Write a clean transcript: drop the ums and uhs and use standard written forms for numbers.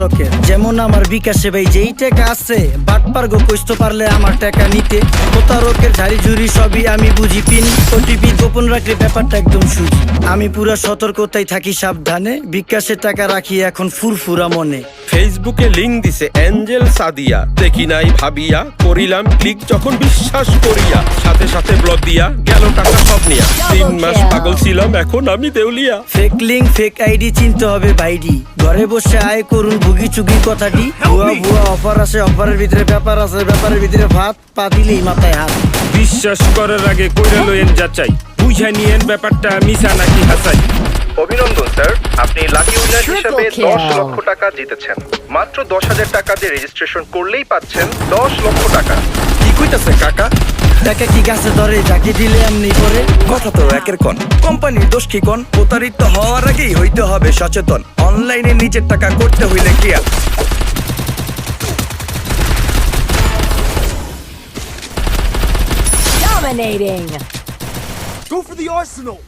যেমন আমার বিকাশে ভাই যেই টাকা আছে বাটপার গো কইতে পারলে আমার টাকা নিতে প্রতারকের ঝাড়ি ঝুড়ি সবই আমি বুঝি পিন ওটিপি গোপন রাখলে ব্যাপারটা একদম সুজি আমি পুরা সতর্কতায় থাকি সাবধানে বিকাশে টাকা রাখি এখন ফুরফুরা মনে ফেসবুকে লিংক দিছে এঞ্জেল সাদিয়া দেখি নাই ভাবিয়া করিলাম ক্লিক যখন বিশ্বাস করিয়া সাথে সাথে ব্লক দিয়া গেল টাকা সব নিয়া 3 মাস পাগল ছিলাম এখন আমি দেউলিয়া ফেক লিঙ্ক ফেক আইডি চিনতে হবে ভাইডি ঘরে বসে আয় করুন ভুগি চুগি কথাটি ভুয়া ভুয়া অফার আছে অফারের ভিতরে ব্যাপার আছে ব্যাপারের ভিতরে ভাত পা দিলেই মাথায় হাত বিশ্বাস করার আগে কইরা লইেন যাচাই বুঝা নিয়েন ব্যাপারটা মিছা নাকি হাসাই। অভিনন্দন স্যার, আপনি লাকি উইনার হিসেবে 10 লক্ষ টাকা জিতেছেন। মাত্র 10,000 টাকা দিয়ে রেজিস্ট্রেশন করলেই পাচ্ছেন 10 লক্ষ টাকা। কি কইতাছে কাকা? টাকা কি গাছে ধরে যাকে দিলে এমনি করে কথা তো একের কোন কোম্পানির দোষ কি কোন প্রতারিত হওয়ার আগেই হইতে হবে সচেতন অনলাইনে নিজের টাকা করতে হইলে কি Dominating. Go for the arsenal!